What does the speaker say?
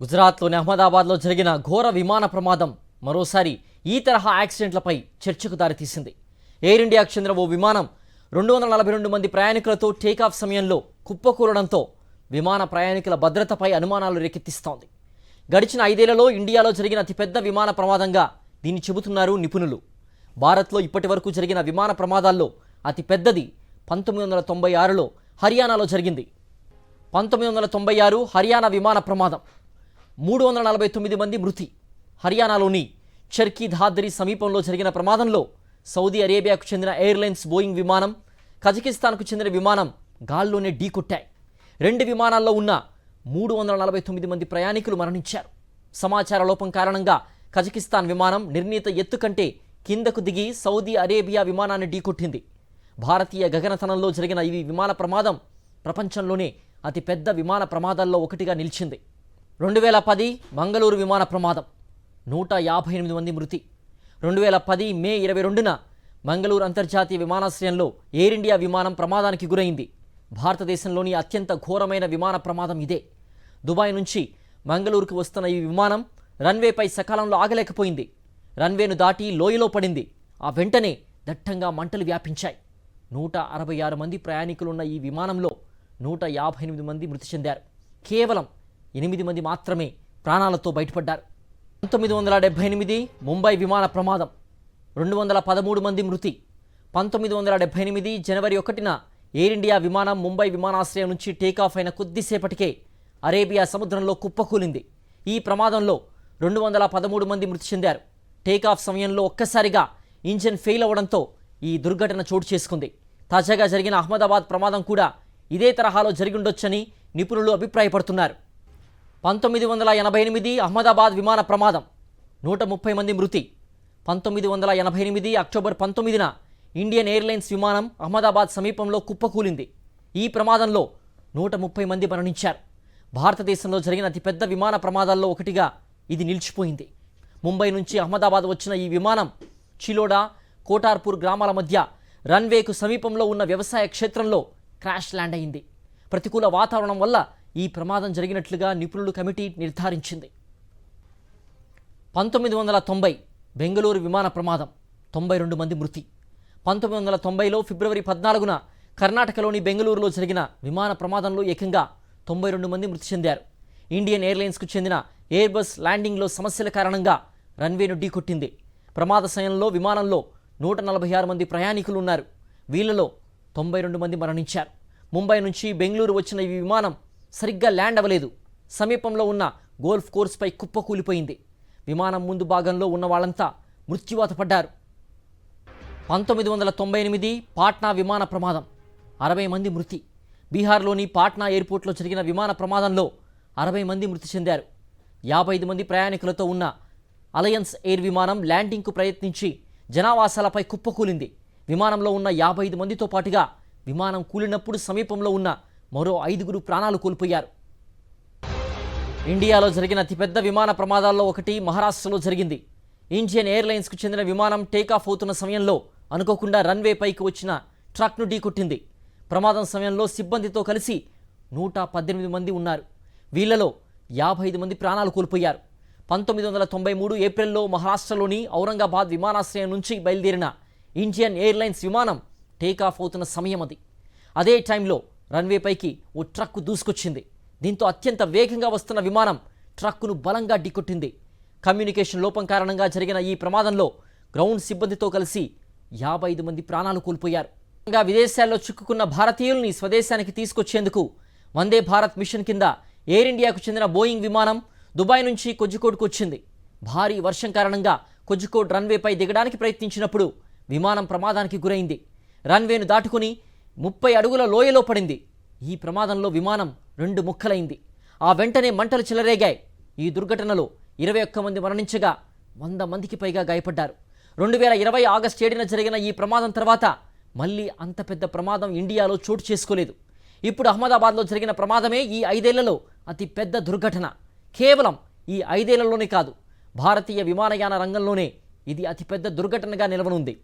గుజరాత్లోని అహ్మదాబాద్లో జరిగిన ఘోర విమాన ప్రమాదం మరోసారి ఈ తరహా యాక్సిడెంట్లపై చర్చకు దారితీసింది. ఎయిర్ ఇండియాకు చెందిన ఓ విమానం 242 మంది ప్రయాణికులతో టేకాఫ్ సమయంలో కుప్పకూలడంతో విమాన ప్రయాణికుల భద్రతపై అనుమానాలు రేకెత్తిస్తోంది. గడిచిన 5 ఏళ్లలో ఇండియాలో జరిగిన అతిపెద్ద విమాన ప్రమాదంగా దీన్ని చెబుతున్నారు నిపుణులు. భారత్లో ఇప్పటివరకు జరిగిన విమాన ప్రమాదాల్లో అతిపెద్దది 1996లో హర్యానాలో జరిగింది. 1996 హర్యానా విమాన ప్రమాదం 349 మంది మృతి. హర్యానాలోని చర్కీ ధాద్రి సమీపంలో జరిగిన ప్రమాదంలో సౌదీ అరేబియాకు చెందిన ఎయిర్లైన్స్ బోయింగ్ విమానం, కజకిస్తాన్కు చెందిన విమానం గాల్లోనే ఢీకొట్టాయి. 2 విమానాల్లో ఉన్న 349 మంది ప్రయాణికులు మరణించారు. సమాచార లోపం కారణంగా కజకిస్తాన్ విమానం నిర్ణీత ఎత్తు కంటే కిందకు దిగి సౌదీ అరేబియా విమానాన్ని ఢీకొట్టింది. భారతీయ గగనతలంలో జరిగిన ఈ విమాన ప్రమాదం ప్రపంచంలోనే అతిపెద్ద విమాన ప్రమాదాల్లో ఒకటిగా నిలిచింది. 2010 మంగళూరు విమాన ప్రమాదం 158 మంది మృతి. 2010 మే 22న మంగళూరు అంతర్జాతీయ విమానాశ్రయంలో ఎయిర్ ఇండియా విమానం ప్రమాదానికి గురైంది. భారతదేశంలోని అత్యంత ఘోరమైన విమాన ప్రమాదం ఇదే. దుబాయ్ నుంచి మంగళూరుకు వస్తున్న ఈ విమానం రన్వేపై సకాలంలో ఆగలేకపోయింది. రన్వేను దాటి లోయలో పడింది. ఆ వెంటనే దట్టంగా మంటలు వ్యాపించాయి. 166 మంది ప్రయాణికులున్న ఈ విమానంలో 158 మంది మృతి చెందారు. కేవలం 8 మంది మాత్రమే ప్రాణాలతో బయటపడ్డారు. 1978 ముంబై విమాన ప్రమాదం 213 మంది మృతి. 1978 జనవరి 1న ఎయిర్ ఇండియా విమానం ముంబై విమానాశ్రయం నుంచి టేకాఫ్ అయిన కొద్దిసేపటికే అరేబియా సముద్రంలో కుప్పకూలింది. ఈ ప్రమాదంలో 213 మంది మృతి చెందారు. టేకాఫ్ సమయంలో ఒక్కసారిగా ఇంజిన్ ఫెయిల్ అవ్వడంతో ఈ దుర్ఘటన చోటు చేసుకుంది. తాజాగా జరిగిన అహ్మదాబాద్ ప్రమాదం కూడా ఇదే తరహాలో జరిగిండొచ్చని నిపుణులు అభిప్రాయపడుతున్నారు. 1988 అహ్మదాబాద్ విమాన ప్రమాదం 130 మంది మృతి. 1988 అక్టోబర్ 19న ఇండియన్ ఎయిర్లైన్స్ విమానం అహ్మదాబాద్ సమీపంలో కుప్పకూలింది. ఈ ప్రమాదంలో 130 మంది మరణించారు. భారతదేశంలో జరిగిన అతిపెద్ద విమాన ప్రమాదాల్లో ఒకటిగా ఇది నిలిచిపోయింది. ముంబై నుంచి అహ్మదాబాద్ వచ్చిన ఈ విమానం చిలోడా, కోటార్పూర్ గ్రామాల మధ్య రన్వేకు సమీపంలో ఉన్న వ్యవసాయ క్షేత్రంలో క్రాష్ ల్యాండ్ అయింది. ప్రతికూల వాతావరణం వల్ల ఈ ప్రమాదం జరిగినట్లుగా నిపుణుల కమిటీ నిర్ధారించింది. 1990 బెంగళూరు విమాన ప్రమాదం 92 మంది మృతి. 1990లో ఫిబ్రవరి 14న కర్ణాటకలోని బెంగళూరులో జరిగిన విమాన ప్రమాదంలో ఏకంగా 92 మంది మృతి చెందారు. ఇండియన్ ఎయిర్లైన్స్కు చెందిన ఎయిర్బస్ ల్యాండింగ్లో సమస్యల కారణంగా రన్వేను ఢీకొట్టింది. ప్రమాద సమయంలో విమానంలో 146 మంది ప్రయాణికులు ఉన్నారు. వీళ్లలో 92 మంది మరణించారు. ముంబై నుంచి బెంగళూరు వచ్చిన ఈ విమానం సరిగ్గా ల్యాండ్ అవ్వలేదు. సమీపంలో ఉన్న గోల్ఫ్ కోర్స్పై కుప్పకూలిపోయింది. విమానం ముందు భాగంలో ఉన్న వాళ్ళంతా మృత్యువాత పడ్డారు. 1998 పాట్నా విమాన ప్రమాదం 60 మంది మృతి. బీహార్లోని పాట్నా ఎయిర్పోర్ట్లో జరిగిన విమాన ప్రమాదంలో 60 మంది మృతి చెందారు. 55 మంది ప్రయాణికులతో ఉన్న అలయన్స్ ఎయిర్ విమానం ల్యాండింగ్కు ప్రయత్నించి జనావాసాలపై కుప్పకూలింది. విమానంలో ఉన్న 55 మందితో పాటుగా విమానం కూలినప్పుడు సమీపంలో ఉన్న మరో 5గురు ప్రాణాలు కోల్పోయారు. ఇండియాలో జరిగిన అతిపెద్ద విమాన ప్రమాదాల్లో ఒకటి మహారాష్ట్రలో జరిగింది. ఇండియన్ ఎయిర్లైన్స్కు చెందిన విమానం టేకాఫ్ అవుతున్న సమయంలో అనుకోకుండా రన్వే పైకి వచ్చిన ట్రక్ను ఢీకొట్టింది. ప్రమాదం సమయంలో సిబ్బందితో కలిసి 118 మంది ఉన్నారు. వీళ్లలో 55 మంది ప్రాణాలు కోల్పోయారు. 1993 ఏప్రిల్లో మహారాష్ట్రలోని ఔరంగాబాద్ విమానాశ్రయం నుంచి బయలుదేరిన ఇండియన్ ఎయిర్లైన్స్ విమానం టేకాఫ్ అవుతున్న సమయం అది. అదే టైంలో రన్వే పైకి ఓ ట్రక్కు దూసుకొచ్చింది. దీంతో అత్యంత వేగంగా వస్తున్న విమానం ట్రక్కును బలంగా ఢీకొట్టింది. కమ్యూనికేషన్ లోపం కారణంగా జరిగిన ఈ ప్రమాదంలో గ్రౌండ్ సిబ్బందితో కలిసి 55 మంది ప్రాణాలు కోల్పోయారు. విదేశాల్లో చిక్కుకున్న భారతీయుల్ని స్వదేశానికి తీసుకొచ్చేందుకు వందే భారత్ మిషన్ కింద ఎయిర్ ఇండియాకు చెందిన బోయింగ్ విమానం దుబాయ్ నుంచి కోజికోడ్కు వచ్చింది. భారీ వర్షం కారణంగా కోజికోడ్ రన్వేపై దిగడానికి ప్రయత్నించినప్పుడు విమానం ప్రమాదానికి గురైంది. రన్వేను దాటుకుని 30 అడుగుల లోయలో పడింది. ఈ ప్రమాదంలో విమానం 2 ముక్కలైంది. ఆ వెంటనే మంటలు చెలరేగాయి. ఈ దుర్ఘటనలో 21 మంది మరణించగా 100 మందికి పైగా గాయపడ్డారు. 2020 ఆగస్టు 7న జరిగిన ఈ ప్రమాదం తర్వాత మళ్ళీ అంత పెద్ద ప్రమాదం ఇండియాలో చోటు చేసుకోలేదు. ఇప్పుడు అహ్మదాబాద్లో జరిగిన ప్రమాదమే ఈ 5 ఏళ్లలో అతి పెద్ద దుర్ఘటన. కేవలం ఈ 5 ఏళ్లలోనే కాదు, భారతీయ విమానయాన రంగంలోనే ఇది అతిపెద్ద దుర్ఘటనగా నిలవనుంది.